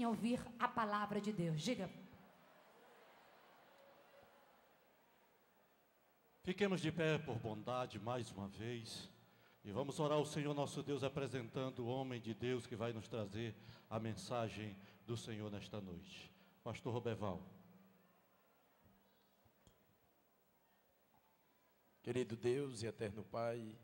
ouvir a palavra de Deus. Diga. Fiquemos de pé por bondade mais uma vez e vamos orar ao Senhor nosso Deus, apresentando o homem de Deus que vai nos trazer a mensagem do Senhor nesta noite. Pastor Roberval. Querido Deus e eterno Pai,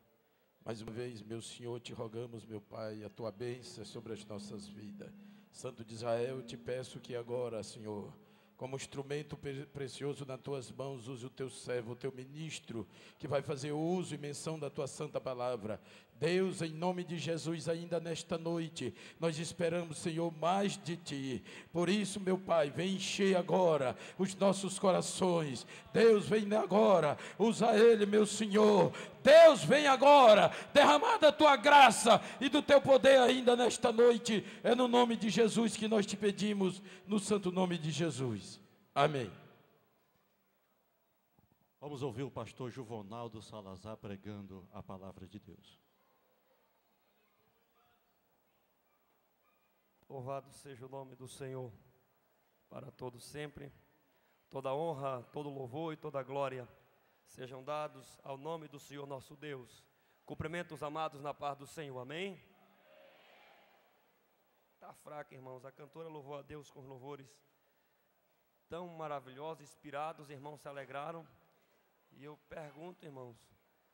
mais uma vez, meu Senhor, te rogamos, meu Pai, a tua bênção sobre as nossas vidas. Santo de Israel, te peço que agora, Senhor, como instrumento precioso nas tuas mãos, use o teu servo, o teu ministro, que vai fazer uso e menção da tua santa palavra. Deus, em nome de Jesus, ainda nesta noite, nós esperamos, Senhor, mais de Ti. Por isso, meu Pai, vem encher agora os nossos corações. Deus, vem agora, usa Ele, meu Senhor. Deus, vem agora, derramar da Tua graça e do Teu poder ainda nesta noite. É no nome de Jesus que nós te pedimos, no santo nome de Jesus. Amém. Vamos ouvir o pastor Juvenaldo Salazar pregando a palavra de Deus. Louvado seja o nome do Senhor, para todos sempre. Toda honra, todo louvor e toda glória sejam dados ao nome do Senhor nosso Deus. Cumprimento os amados na paz do Senhor, amém? Está fraca, irmãos, a cantora louvou a Deus com louvores tão maravilhosos, inspirados, os irmãos se alegraram. E eu pergunto, irmãos,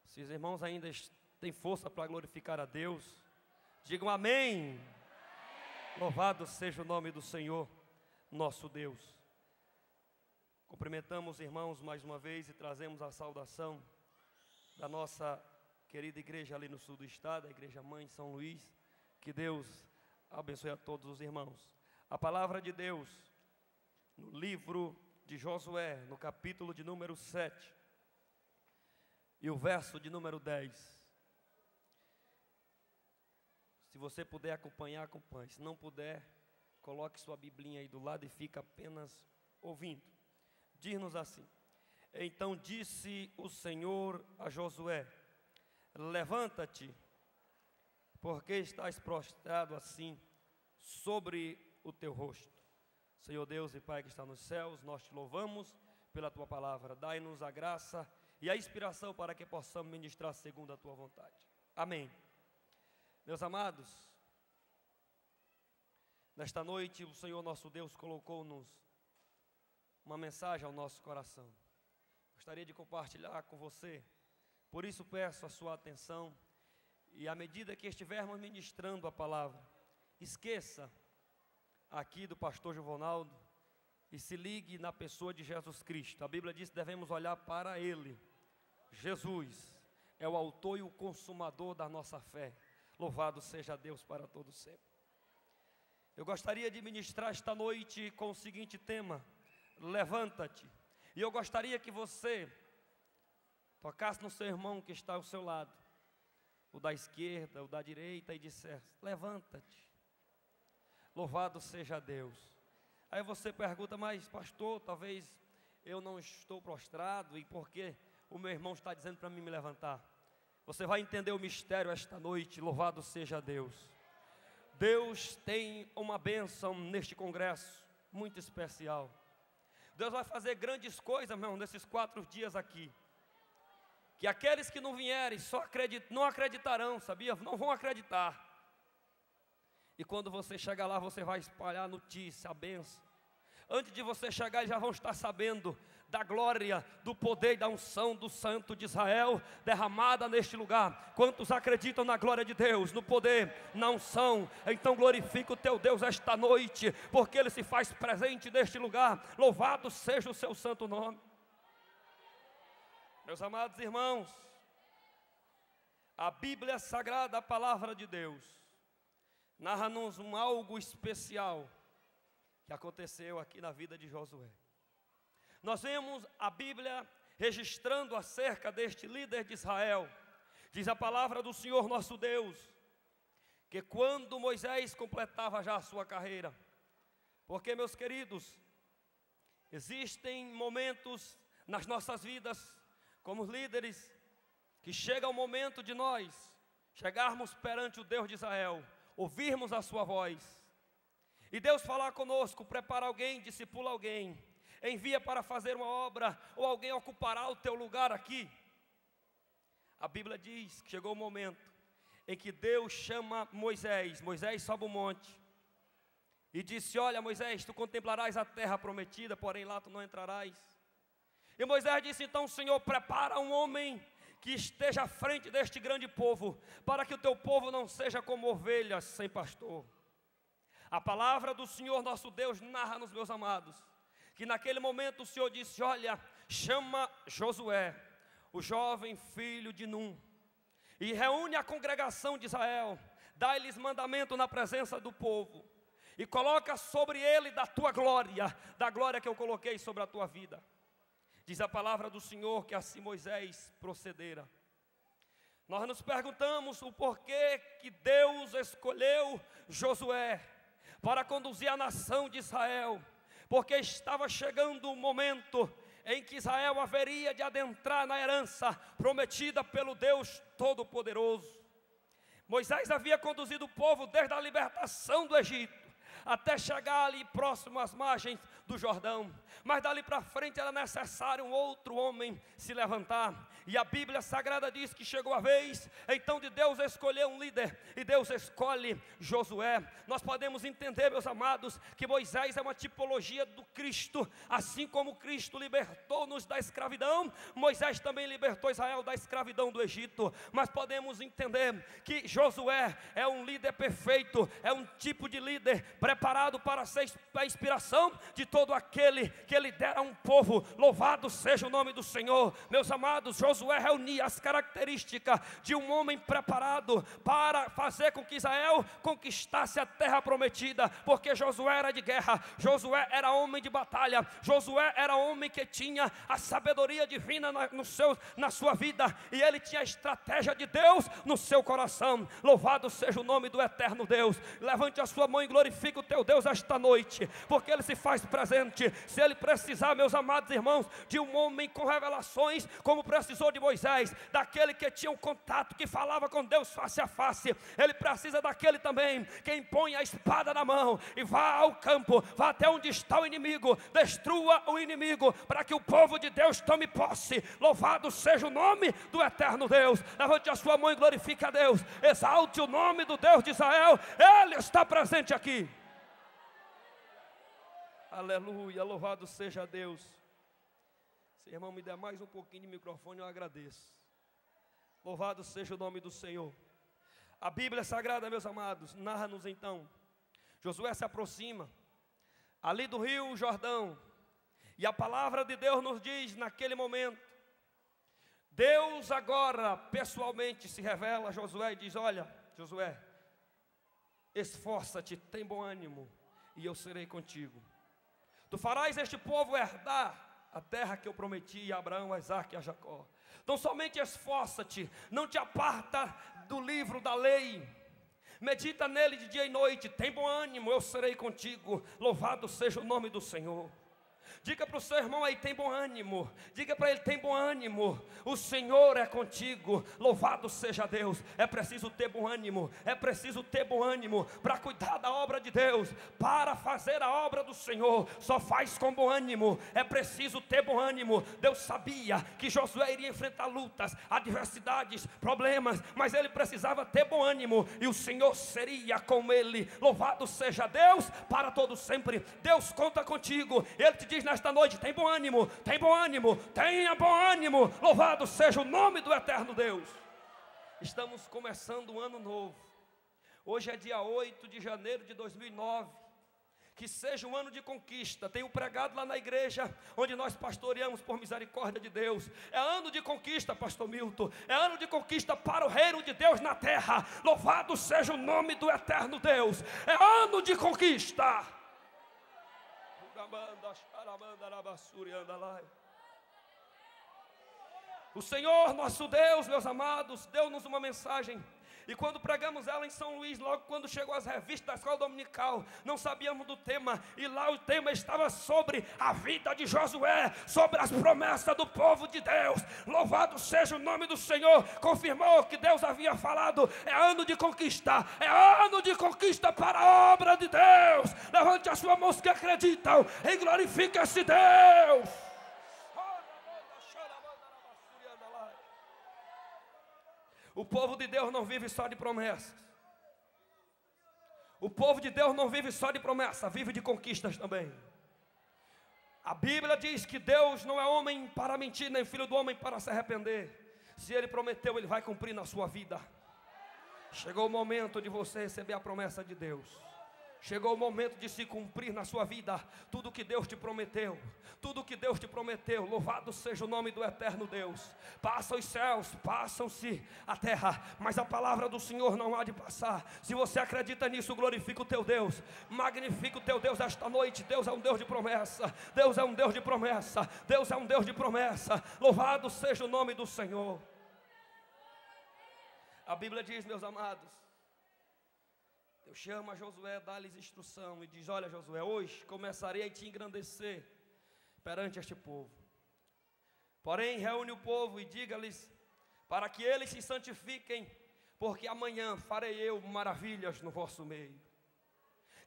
se os irmãos ainda têm força para glorificar a Deus, digam amém. Louvado seja o nome do Senhor, nosso Deus. Cumprimentamos os irmãos mais uma vez e trazemos a saudação da nossa querida igreja ali no sul do estado, a Igreja Mãe de São Luís. Que Deus abençoe a todos os irmãos. A palavra de Deus, no livro de Josué, no capítulo de número 7, e o verso de número 10. Se você puder acompanhar, acompanhe. Se não puder, coloque sua biblinha aí do lado e fica apenas ouvindo. Diz-nos assim: então disse o Senhor a Josué: levanta-te, porque estás prostrado assim sobre o teu rosto. Senhor Deus e Pai que está nos céus, nós te louvamos pela tua palavra. Dai-nos a graça e a inspiração para que possamos ministrar segundo a tua vontade. Amém. Meus amados, nesta noite o Senhor nosso Deus colocou-nos uma mensagem ao nosso coração. Gostaria de compartilhar com você, por isso peço a sua atenção e à medida que estivermos ministrando a palavra, esqueça aqui do pastor Juvenaldo e se ligue na pessoa de Jesus Cristo. A Bíblia diz que devemos olhar para Ele. Jesus é o autor e o consumador da nossa fé. Louvado seja Deus para todo sempre. Eu gostaria de ministrar esta noite com o seguinte tema: levanta-te. E eu gostaria que você tocasse no seu irmão que está ao seu lado, o da esquerda, o da direita, e dissesse: levanta-te. Louvado seja Deus. Aí você pergunta: mas pastor, talvez eu não estou prostrado, e por que o meu irmão está dizendo para mim me levantar? Você vai entender o mistério esta noite. Louvado seja Deus. Deus tem uma bênção neste congresso muito especial. Deus vai fazer grandes coisas, meu irmão, nesses 4 dias aqui. Que aqueles que não vierem não acreditarão, sabia? Não vão acreditar. E quando você chegar lá, você vai espalhar a notícia, a bênção. Antes de você chegar, eles já vão estar sabendo da glória, do poder e da unção do Santo de Israel derramada neste lugar. Quantos acreditam na glória de Deus, no poder, na unção? Então glorifica o teu Deus esta noite, porque Ele se faz presente neste lugar. Louvado seja o seu santo nome. Meus amados irmãos, a Bíblia Sagrada, a palavra de Deus, narra-nos algo especial que aconteceu aqui na vida de Josué. Nós vemos a Bíblia registrando acerca deste líder de Israel. Diz a palavra do Senhor nosso Deus, que quando Moisés completava já a sua carreira, porque, meus queridos, existem momentos nas nossas vidas, como líderes, que chega o momento de nós chegarmos perante o Deus de Israel, ouvirmos a sua voz. e Deus falar conosco, prepara alguém, discipula alguém, envia para fazer uma obra, ou alguém ocupará o teu lugar aqui. A Bíblia diz que chegou o momento em que Deus chama Moisés. Moisés sobe o monte e disse: olha, Moisés, tu contemplarás a terra prometida, porém lá tu não entrarás. E Moisés disse: então, Senhor, prepara um homem que esteja à frente deste grande povo, para que o teu povo não seja como ovelhas sem pastor. A palavra do Senhor nosso Deus narra-nos, meus amados, que naquele momento o Senhor disse: olha, chama Josué, o jovem filho de Num, e reúne a congregação de Israel, dá-lhes mandamento na presença do povo, e coloca sobre ele da tua glória, da glória que eu coloquei sobre a tua vida. Diz a palavra do Senhor que assim Moisés procedera. Nós nos perguntamos o porquê que Deus escolheu Josué para conduzir a nação de Israel, porque estava chegando o momento em que Israel haveria de adentrar na herança prometida pelo Deus Todo-Poderoso. Moisés havia conduzido o povo desde a libertação do Egito até chegar ali próximo às margens do Jordão, mas dali para frente era necessário um outro homem se levantar, e a Bíblia Sagrada diz que chegou a vez então de Deus escolher um líder, e Deus escolhe Josué. Nós podemos entender, meus amados, que Moisés é uma tipologia do Cristo. Assim como Cristo libertou-nos da escravidão, Moisés também libertou Israel da escravidão do Egito. Mas podemos entender que Josué é um líder perfeito, é um tipo de líder preparado para ser a inspiração de todo aquele que lidera um povo. Louvado seja o nome do Senhor. Meus amados, Josué reunia as características de um homem preparado para fazer com que Israel conquistasse a terra prometida, porque Josué era de guerra, Josué era homem de batalha, Josué era homem que tinha a sabedoria divina na sua vida, e ele tinha a estratégia de Deus no seu coração. Louvado seja o nome do eterno Deus. Levante a sua mão e glorifique o teu Deus esta noite, porque ele se faz presente. Se ele precisar, meus amados irmãos, de um homem com revelações, como precisou de Moisés, daquele que tinha um contato, que falava com Deus face a face, ele precisa daquele também que impõe a espada na mão e vá ao campo, vá até onde está o inimigo, destrua o inimigo, para que o povo de Deus tome posse. Louvado seja o nome do eterno Deus. Levante a sua mão e glorifique a Deus, exalte o nome do Deus de Israel. Ele está presente aqui. Aleluia, louvado seja Deus. Se irmão me der mais um pouquinho de microfone, eu agradeço. Louvado seja o nome do Senhor. A Bíblia Sagrada, meus amados, narra-nos então. Josué se aproxima ali do rio Jordão, e a palavra de Deus nos diz naquele momento, Deus agora pessoalmente se revela a Josué e diz: olha, Josué, esforça-te, tem bom ânimo, e eu serei contigo. Tu farás este povo herdar a terra que eu prometi a Abraão, a Isaque e a Jacó. Então somente esforça-te, não te aparta do livro da lei, medita nele de dia e noite, tem bom ânimo, eu serei contigo. Louvado seja o nome do Senhor. Diga para o seu irmão aí: tem bom ânimo. Diga para ele: tem bom ânimo, o Senhor é contigo. Louvado seja Deus. É preciso ter bom ânimo, é preciso ter bom ânimo para cuidar da obra de Deus, para fazer a obra do Senhor. Só faz com bom ânimo, é preciso ter bom ânimo. Deus sabia que Josué iria enfrentar lutas, adversidades, problemas, mas ele precisava ter bom ânimo, e o Senhor seria com ele. Louvado seja Deus para todo sempre. Deus conta contigo. Ele te diz nesta noite: tem bom ânimo, tem bom ânimo, tenha bom ânimo. Louvado seja o nome do eterno Deus. Estamos começando um ano novo. Hoje é dia 8 de janeiro de 2009. Que seja um ano de conquista. Tenho pregado lá na igreja onde nós pastoreamos por misericórdia de Deus. É ano de conquista, pastor Milton. É ano de conquista para o reino de Deus na terra. Louvado seja o nome do eterno Deus. É ano de conquista. O Senhor nosso Deus, meus amados, deu-nos uma mensagem E quando pregamos ela em São Luís, logo quando chegou as revistas da escola dominical, não sabíamos do tema, e lá o tema estava sobre a vida de Josué, sobre as promessas do povo de Deus. Louvado seja o nome do Senhor. Confirmou que Deus havia falado, é ano de conquista, é ano de conquista para a obra de Deus. Levante a sua mão os que acreditam e glorifique esse Deus. O povo de Deus não vive só de promessas. O povo de Deus não vive só de promessas, vive de conquistas também. A Bíblia diz que Deus não é homem para mentir, nem filho do homem para se arrepender. Se Ele prometeu, Ele vai cumprir na sua vida. Chegou o momento de você receber a promessa de Deus. Chegou o momento de se cumprir na sua vida tudo que Deus te prometeu. Tudo que Deus te prometeu. Louvado seja o nome do eterno Deus. Passam os céus, passam-se a terra, mas a palavra do Senhor não há de passar. Se você acredita nisso, glorifica o teu Deus. Magnifica o teu Deus esta noite. Deus é um Deus de promessa. Deus é um Deus de promessa. Deus é um Deus de promessa. Louvado seja o nome do Senhor. A Bíblia diz, meus amados, Deus chama Josué, dá-lhes instrução e diz: olha, Josué, hoje começarei a te engrandecer perante este povo. Porém, reúne o povo e diga-lhes para que eles se santifiquem, porque amanhã farei eu maravilhas no vosso meio.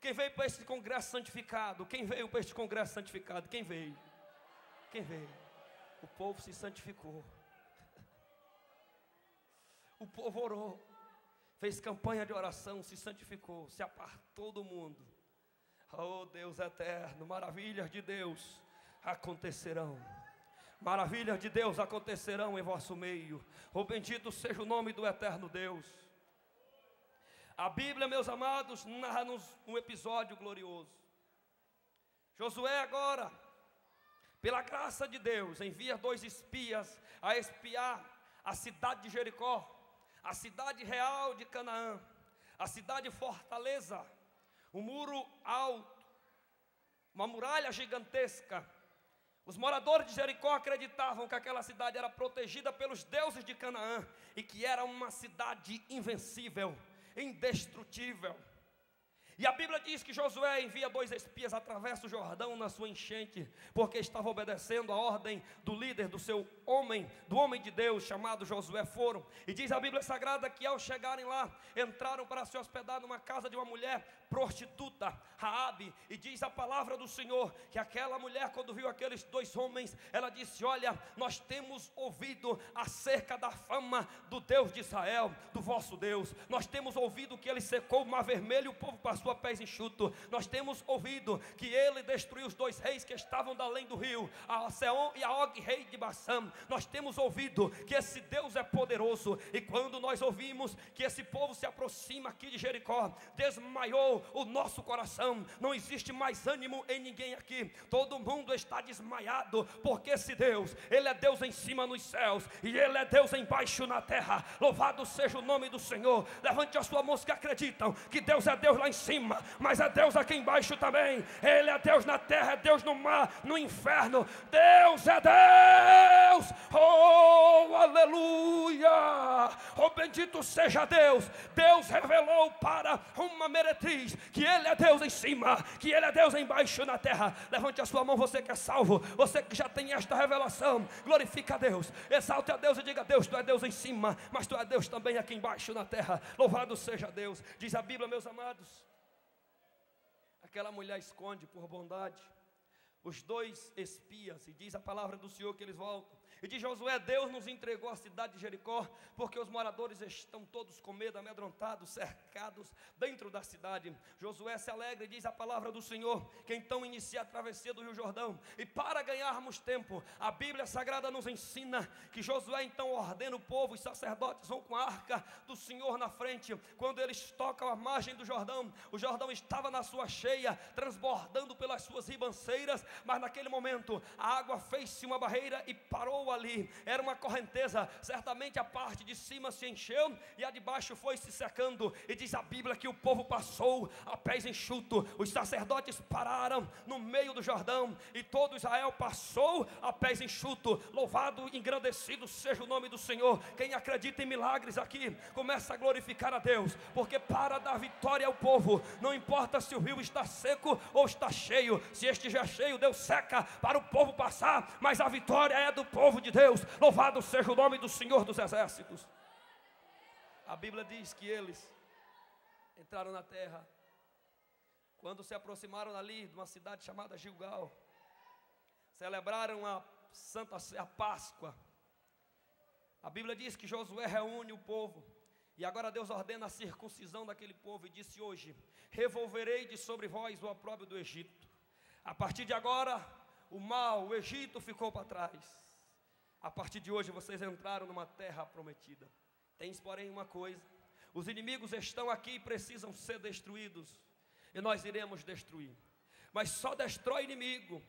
Quem veio para este congresso santificado? Quem veio para este congresso santificado? Quem veio? Quem veio? O povo se santificou. O povo orou. Fez campanha de oração, se santificou, se apartou do mundo. Oh Deus eterno, maravilhas de Deus acontecerão. Maravilhas de Deus acontecerão em vosso meio. Oh, bendito seja o nome do eterno Deus. A Bíblia, meus amados, narra-nos um episódio glorioso. Josué agora, pela graça de Deus, envia 2 espias a espiar a cidade de Jericó, a cidade real de Canaã, a cidade fortaleza, um muro alto, uma muralha gigantesca. Os moradores de Jericó acreditavam que aquela cidade era protegida pelos deuses de Canaã e que era uma cidade invencível, indestrutível. E a Bíblia diz que Josué envia 2 espias, atravessa o Jordão na sua enchente, porque estava obedecendo a ordem do líder do seu homem, do homem de Deus chamado Josué. Foram, e diz a Bíblia Sagrada que ao chegarem lá, entraram para se hospedar numa casa de uma mulher prostituta, Raabe, e diz a palavra do Senhor, que aquela mulher, quando viu aqueles 2 homens, ela disse: olha, nós temos ouvido acerca da fama do Deus de Israel, do vosso Deus. Nós temos ouvido que Ele secou o mar vermelho e o povo passou a pés enxutos. Nós temos ouvido que Ele destruiu os 2 reis que estavam da além do rio, a Seom e a Og, rei de Bassã. Nós temos ouvido que esse Deus é poderoso. E quando nós ouvimos que esse povo se aproxima aqui de Jericó, desmaiou o nosso coração. Não existe mais ânimo em ninguém aqui. Todo mundo está desmaiado, porque esse Deus, Ele é Deus em cima nos céus e Ele é Deus embaixo na terra. Louvado seja o nome do Senhor. Levante a sua mão que acreditam que Deus é Deus lá em cima, mas é Deus aqui embaixo também. Ele é Deus na terra, é Deus no mar, no inferno. Deus é Deus. Oh, aleluia. Oh, bendito seja Deus. Deus revelou para uma meretriz que Ele é Deus em cima, que Ele é Deus embaixo na terra. Levante a sua mão, você que é salvo, você que já tem esta revelação. Glorifica a Deus, exalte a Deus e diga: Deus, Tu é Deus em cima, mas Tu é Deus também aqui embaixo na terra. Louvado seja Deus. Diz a Bíblia, meus amados, aquela mulher esconde por bondade os 2 espias, e diz a palavra do Senhor que eles voltam. E diz Josué: Deus nos entregou a cidade de Jericó, porque os moradores estão todos com medo, amedrontados, cercados dentro da cidade. Josué se alegra e diz a palavra do Senhor que então inicia a travessia do Rio Jordão. E para ganharmos tempo, a Bíblia Sagrada nos ensina que Josué então ordena o povo, os sacerdotes vão com a arca do Senhor na frente. Quando eles tocam a margem do Jordão, o Jordão estava na sua cheia, transbordando pelas suas ribanceiras, mas naquele momento a água fez-se uma barreira e parou ali. Era uma correnteza, certamente a parte de cima se encheu e a de baixo foi se secando, e diz a Bíblia que o povo passou a pés enxutos. Os sacerdotes pararam no meio do Jordão e todo Israel passou a pés enxutos. Louvado e engrandecido seja o nome do Senhor. Quem acredita em milagres aqui, começa a glorificar a Deus, porque para dar vitória ao povo, não importa se o rio está seco ou está cheio. Se estiver cheio, Deus seca para o povo passar, mas a vitória é do povo de Deus. Louvado seja o nome do Senhor dos Exércitos. A Bíblia diz que eles entraram na terra. Quando se aproximaram ali de uma cidade chamada Gilgal, celebraram a Páscoa. A Bíblia diz que Josué reúne o povo, e agora Deus ordena a circuncisão daquele povo, e disse: hoje revolverei de sobre vós o opróbrio do Egito. A partir de agora, o mal, o Egito ficou para trás. A partir de hoje vocês entraram numa terra prometida. Tens, porém, uma coisa: os inimigos estão aqui e precisam ser destruídos, e nós iremos destruir. Mas só destrói inimigo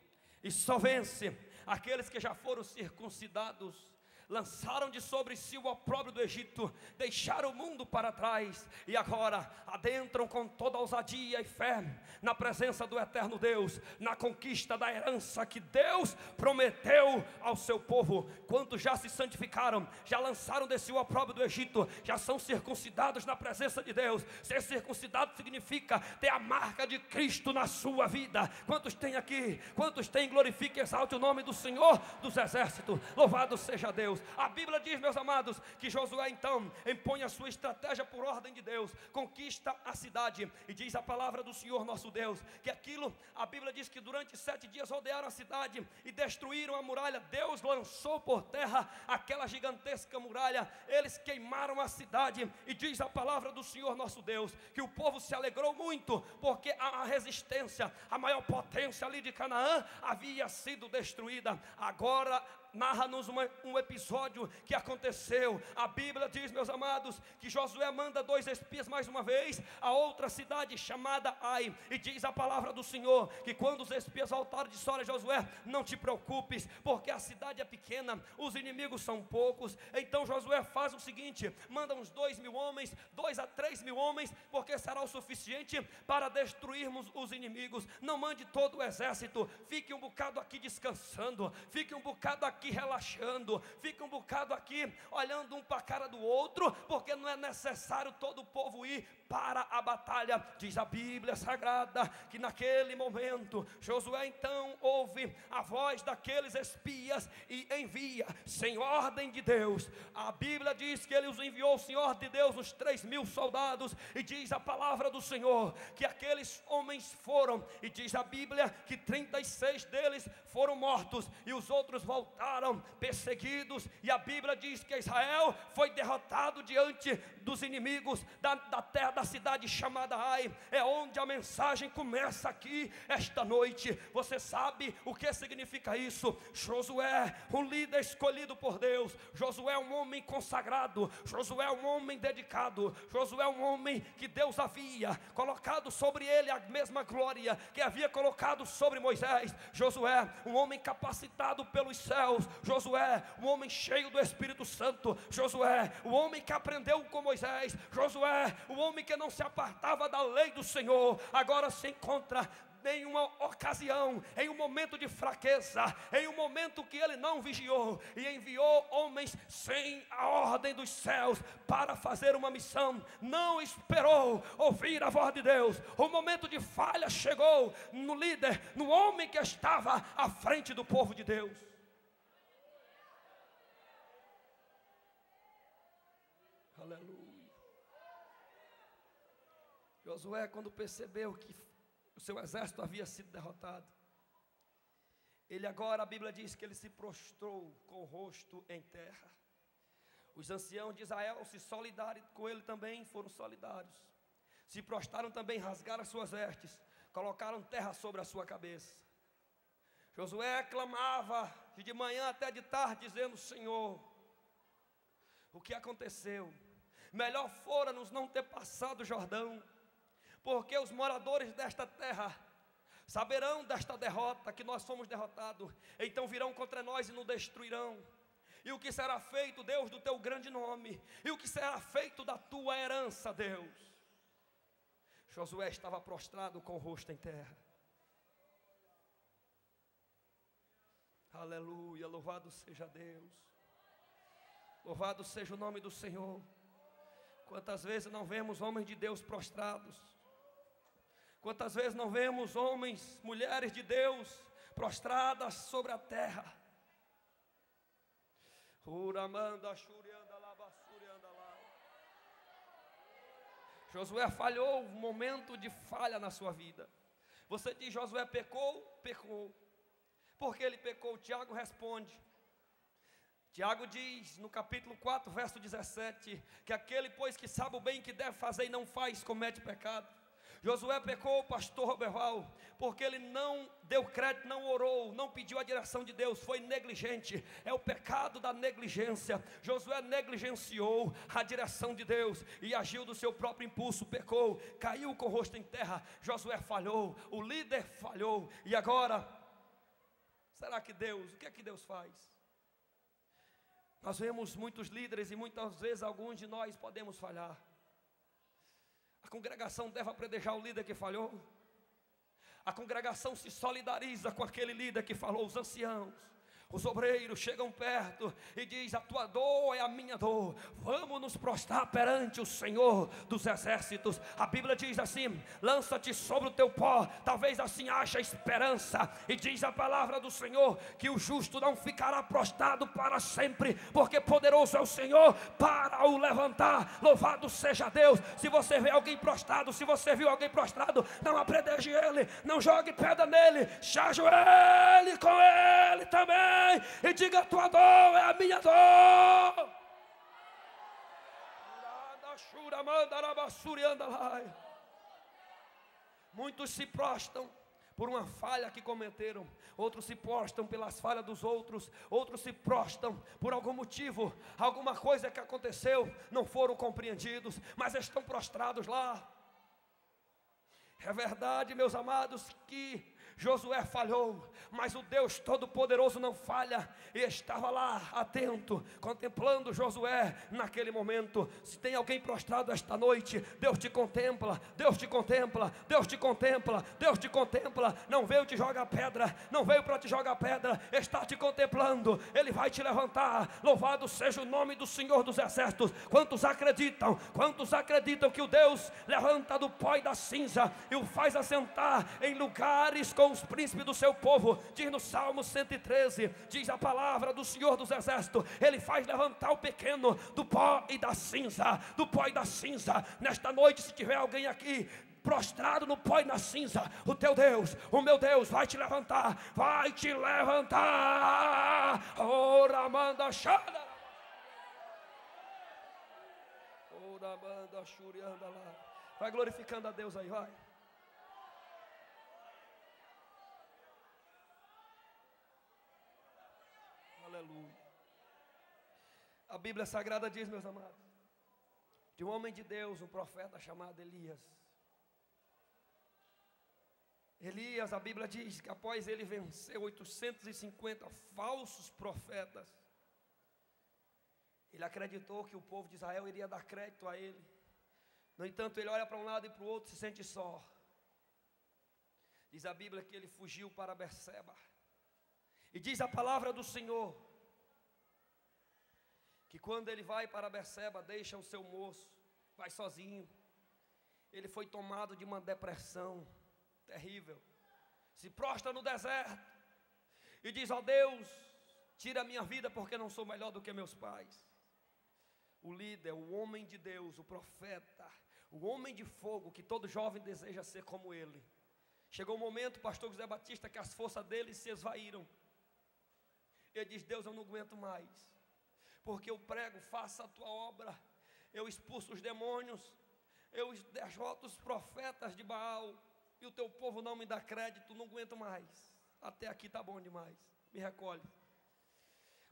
e só vence aqueles que já foram circuncidados. Lançaram de sobre si o opróbrio do Egito, deixaram o mundo para trás, e agora adentram com toda ousadia e fé na presença do eterno Deus, na conquista da herança que Deus prometeu ao seu povo. Quantos já se santificaram, já lançaram de si o opróbrio do Egito, já são circuncidados na presença de Deus. Ser circuncidado significa ter a marca de Cristo na sua vida. Quantos tem aqui? Quantos tem? Glorifique e exalte o nome do Senhor dos Exércitos. Louvado seja Deus. A Bíblia diz, meus amados, que Josué então impõe a sua estratégia por ordem de Deus, conquista a cidade, e diz a palavra do Senhor nosso Deus, que aquilo, a Bíblia diz que durante 7 dias rodearam a cidade e destruíram a muralha. Deus lançou por terra aquela gigantesca muralha, eles queimaram a cidade, e diz a palavra do Senhor nosso Deus, que o povo se alegrou muito, porque a resistência, a maior potência ali de Canaã havia sido destruída. Agora narra-nos um episódio que aconteceu. A Bíblia diz, meus amados, que Josué manda 2 espias mais uma vez a outra cidade chamada Ai, e diz a palavra do Senhor, que quando os espias voltaram, disse: olha, Josué, não te preocupes, porque a cidade é pequena, os inimigos são poucos. Então Josué faz o seguinte: manda uns 2.000 homens, 2 a 3.000 homens, porque será o suficiente para destruirmos os inimigos. Não mande todo o exército, fique um bocado aqui descansando, fique um bocado aqui relaxando, fica um bocado aqui olhando um para a cara do outro, porque não é necessário todo o povo ir para a batalha. Diz a Bíblia Sagrada que naquele momento Josué então ouve a voz daqueles espias e envia sem ordem de Deus. A Bíblia diz que ele os enviou sem ordem de Deus, os 3.000 soldados, e diz a palavra do Senhor que aqueles homens foram, e diz a Bíblia que 36 deles foram mortos e os outros voltaram perseguidos, e a Bíblia diz que Israel foi derrotado diante dos inimigos da terra, da cidade chamada Ai. É onde a mensagem começa aqui esta noite. Você sabe o que significa isso? Josué, um líder escolhido por Deus. Josué é um homem consagrado. Josué é um homem dedicado. Josué é um homem que Deus havia colocado sobre ele a mesma glória que havia colocado sobre Moisés. Josué, um homem capacitado pelos céus. Josué, um homem cheio do Espírito Santo. Josué, o homem que aprendeu com Moisés. Josué, o homem que não se apartava da lei do Senhor, agora se encontra em uma ocasião, em um momento de fraqueza, em um momento que ele não vigiou, e enviou homens sem a ordem dos céus para fazer uma missão. Não esperou ouvir a voz de Deus. O momento de falha chegou no líder, no homem que estava à frente do povo de Deus. Aleluia. Josué, quando percebeu que o seu exército havia sido derrotado, ele agora, a Bíblia diz que ele se prostrou com o rosto em terra. Os anciãos de Israel se solidaram com ele também, foram solidários. Se prostraram também, rasgaram as suas vestes, colocaram terra sobre a sua cabeça. Josué clamava de manhã até de tarde, dizendo: Senhor, o que aconteceu? Melhor fora-nos não ter passado o Jordão, porque os moradores desta terra saberão desta derrota, que nós fomos derrotados, então virão contra nós e nos destruirão. E o que será feito, Deus, do teu grande nome? E o que será feito da tua herança, Deus? Josué estava prostrado com o rosto em terra. Aleluia, louvado seja Deus. Louvado seja o nome do Senhor. Quantas vezes não vemos homens de Deus prostrados? Quantas vezes não vemos homens, mulheres de Deus prostradas sobre a terra? Josué falhou, um momento de falha na sua vida. Você diz, Josué pecou? Pecou. Por que ele pecou? Tiago responde. Tiago diz no capítulo 4, verso 17, que aquele, pois, que sabe o bem que deve fazer e não faz, comete pecado. Josué pecou, pastor Roberval, porque ele não deu crédito, não orou, não pediu a direção de Deus, foi negligente. É o pecado da negligência. Josué negligenciou a direção de Deus e agiu do seu próprio impulso, pecou, caiu com o rosto em terra. Josué falhou, o líder falhou. E agora, será que Deus, o que é que Deus faz? Nós vemos muitos líderes e muitas vezes alguns de nós podemos falhar. A congregação deve apredejar o líder que falhou. A congregação se solidariza com aquele líder que falou. Os anciãos, os obreiros chegam perto e diz: a tua dor é a minha dor, vamos nos prostrar perante o Senhor dos exércitos. A Bíblia diz assim: lança-te sobre o teu pó, talvez assim haja esperança. E diz a palavra do Senhor que o justo não ficará prostrado para sempre, porque poderoso é o Senhor para o levantar. Louvado seja Deus. Se você vê alguém prostrado, se você viu alguém prostrado, não apredeje ele, não jogue pedra nele, se ajoelhe com ele também e diga: a tua dor é a minha dor. Muitos se prostram por uma falha que cometeram, outros se prostram pelas falhas dos outros, outros se prostram por algum motivo, alguma coisa que aconteceu, não foram compreendidos, mas estão prostrados lá. É verdade, meus amados, que Josué falhou, mas o Deus Todo-Poderoso não falha, e estava lá, atento, contemplando Josué naquele momento. Se tem alguém prostrado esta noite, Deus te contempla, Deus te contempla, Deus te contempla, Deus te contempla. Não veio te jogar pedra, não veio para te jogar pedra, está te contemplando, Ele vai te levantar. Louvado seja o nome do Senhor dos exércitos. Quantos acreditam que o Deus levanta do pó e da cinza e o faz assentar em lugares com os príncipes do seu povo? Diz no Salmo 113, diz a palavra do Senhor dos exércitos: Ele faz levantar o pequeno do pó e da cinza, do pó e da cinza. Nesta noite, se tiver alguém aqui prostrado no pó e na cinza, o teu Deus, o meu Deus vai te levantar, vai te levantar. Ora manda chada, ora manda churianda lá. Vai glorificando a Deus aí, vai. Aleluia. A Bíblia Sagrada diz, meus amados, de um homem de Deus, um profeta chamado Elias. Elias, a Bíblia diz que após ele vencer 850 falsos profetas, ele acreditou que o povo de Israel iria dar crédito a ele. No entanto, ele olha para um lado e para o outro e se sente só. Diz a Bíblia que ele fugiu para Berseba. E diz a palavra do Senhor que quando ele vai para Berseba, deixa o seu moço, vai sozinho. Ele foi tomado de uma depressão terrível, se prostra no deserto e diz: ó Deus, tira a minha vida, porque não sou melhor do que meus pais. O líder, o homem de Deus, o profeta, o homem de fogo que todo jovem deseja ser como ele. Chegou o momento, pastor José Batista, que as forças dele se esvaíram. Ele diz: Deus, eu não aguento mais, porque eu prego, faça a tua obra, eu expulso os demônios, eu derroto os profetas de Baal, e o teu povo não me dá crédito, não aguento mais, até aqui está bom demais, me recolhe.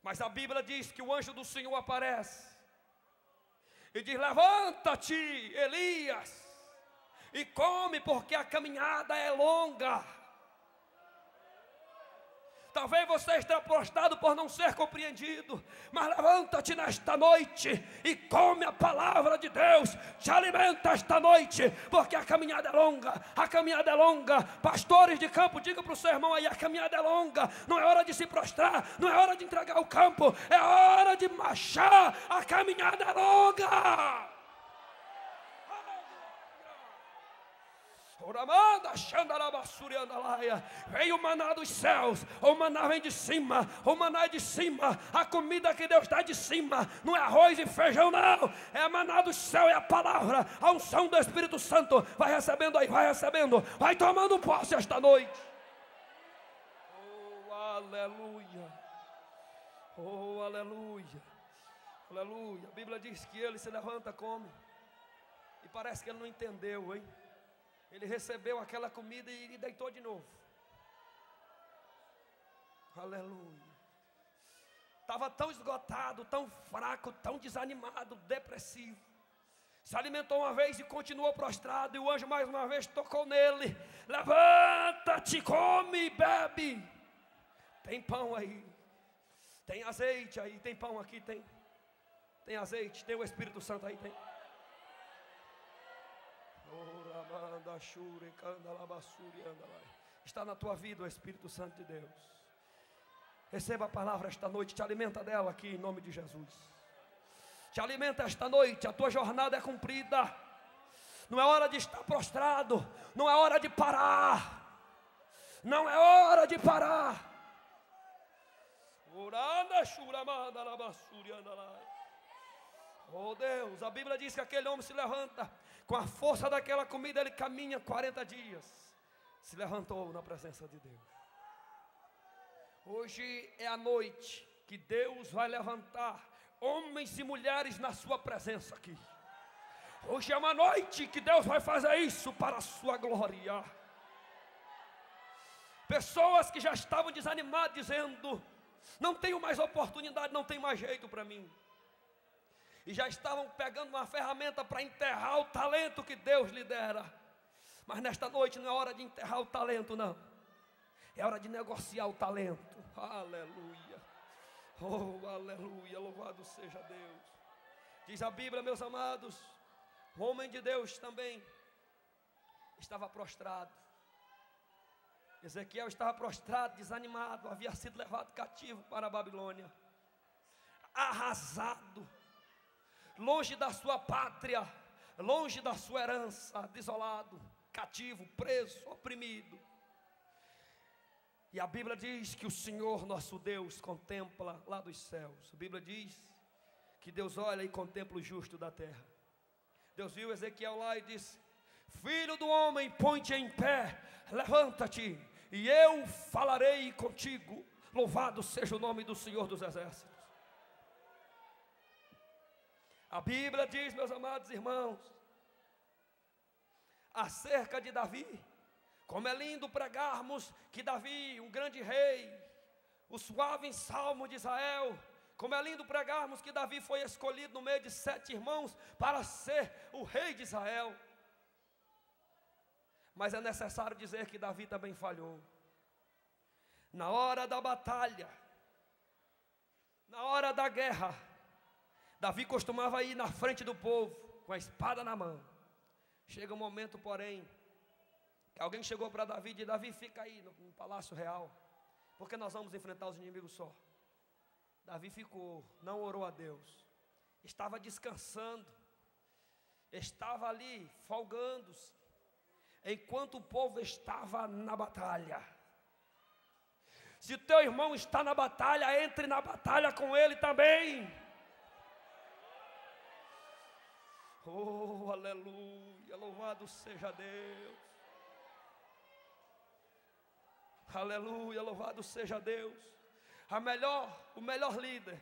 Mas a Bíblia diz que o anjo do Senhor aparece e diz: levanta-te, Elias, e come, porque a caminhada é longa. Talvez você esteja prostrado por não ser compreendido, mas levanta-te nesta noite e come a palavra de Deus. Te alimenta esta noite, porque a caminhada é longa. A caminhada é longa. Pastores de campo, diga para o seu irmão aí: a caminhada é longa. Não é hora de se prostrar, não é hora de entregar o campo, é hora de marchar. A caminhada é longa. Veio o maná dos céus, o maná vem de cima, o maná é de cima, a comida que Deus dá de cima, não é arroz e feijão não, é maná do céu, é a palavra, a unção do Espírito Santo. Vai recebendo aí, vai recebendo, vai tomando posse esta noite. Oh, aleluia, oh, aleluia, aleluia. A Bíblia diz que ele se levanta, come, e parece que ele não entendeu, hein? Ele recebeu aquela comida e deitou de novo. Aleluia. Estava tão esgotado, tão fraco, tão desanimado, depressivo. Se alimentou uma vez e continuou prostrado. E o anjo mais uma vez tocou nele. Levanta-te, come e bebe. Tem pão aí. Tem azeite aí. Tem pão aqui, tem. Tem azeite, tem o Espírito Santo aí, tem. Está na tua vida o Espírito Santo de Deus. Receba a palavra esta noite, te alimenta dela aqui em nome de Jesus. Te alimenta esta noite, a tua jornada é cumprida. Não é hora de estar prostrado, não é hora de parar. Não é hora de parar. Oh Deus, a Bíblia diz que aquele homem se levanta. Com a força daquela comida ele caminha 40 dias. Se levantou na presença de Deus. Hoje é a noite que Deus vai levantar homens e mulheres na sua presença aqui. Hoje é uma noite que Deus vai fazer isso para a sua glória. Pessoas que já estavam desanimadas, dizendo: não tenho mais oportunidade, não tem mais jeito para mim. E já estavam pegando uma ferramenta para enterrar o talento que Deus lhe dera. Mas nesta noite não é hora de enterrar o talento, não. É hora de negociar o talento. Aleluia. Oh, aleluia. Louvado seja Deus. Diz a Bíblia, meus amados, o homem de Deus também estava prostrado. Ezequiel estava prostrado, desanimado. Havia sido levado cativo para a Babilônia. Arrasado. Longe da sua pátria, longe da sua herança, desolado, cativo, preso, oprimido. E a Bíblia diz que o Senhor nosso Deus contempla lá dos céus. A Bíblia diz que Deus olha e contempla o justo da terra. Deus viu Ezequiel lá e disse: filho do homem, põe-te em pé, levanta-te, e eu falarei contigo. Louvado seja o nome do Senhor dos Exércitos. A Bíblia diz, meus amados irmãos, acerca de Davi, como é lindo pregarmos que Davi, um grande rei, o suave salmo de Israel, como é lindo pregarmos que Davi foi escolhido no meio de 7 irmãos para ser o rei de Israel. Mas é necessário dizer que Davi também falhou. Na hora da batalha, na hora da guerra, Davi costumava ir na frente do povo, com a espada na mão. Chega um momento, porém, que alguém chegou para Davi e disse: Davi, fica aí no palácio real, porque nós vamos enfrentar os inimigos só. Davi ficou, não orou a Deus, estava descansando, estava ali, folgando-se, enquanto o povo estava na batalha. Se teu irmão está na batalha, entre na batalha com ele também. Oh, aleluia, louvado seja Deus. Aleluia, louvado seja Deus. O melhor líder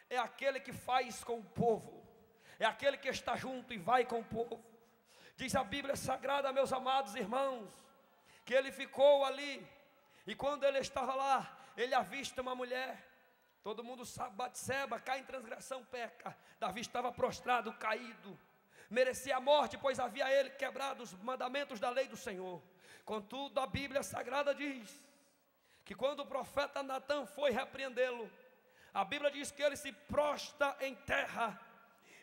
é aquele que faz com o povo, é aquele que está junto e vai com o povo. Diz a Bíblia Sagrada, meus amados irmãos, que ele ficou ali, e quando ele estava lá, ele avista uma mulher. Todo mundo sabe, Batseba, cai em transgressão, peca. Davi estava prostrado, caído, merecia a morte, pois havia ele quebrado os mandamentos da lei do Senhor. Contudo, a Bíblia Sagrada diz que quando o profeta Natã foi repreendê-lo, a Bíblia diz que ele se prostra em terra,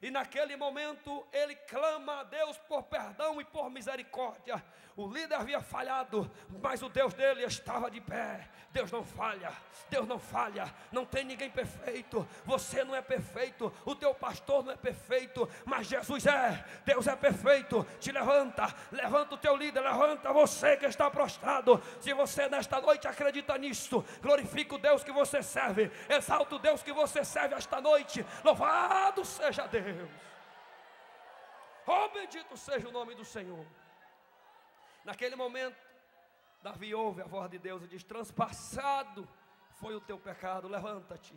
e naquele momento ele clama a Deus por perdão e por misericórdia. O líder havia falhado, mas o Deus dele estava de pé. Deus não falha, Deus não falha, não tem ninguém perfeito. Você não é perfeito, o teu pastor não é perfeito, mas Jesus é. Deus é perfeito. Te levanta, levanta o teu líder, levanta você que está prostrado. Se você nesta noite acredita nisto, glorifica o Deus que você serve, exalta o Deus que você serve esta noite. Louvado seja Deus. Oh, bendito seja o nome do Senhor. Naquele momento, Davi ouve a voz de Deus e diz: transpassado foi o teu pecado, levanta-te.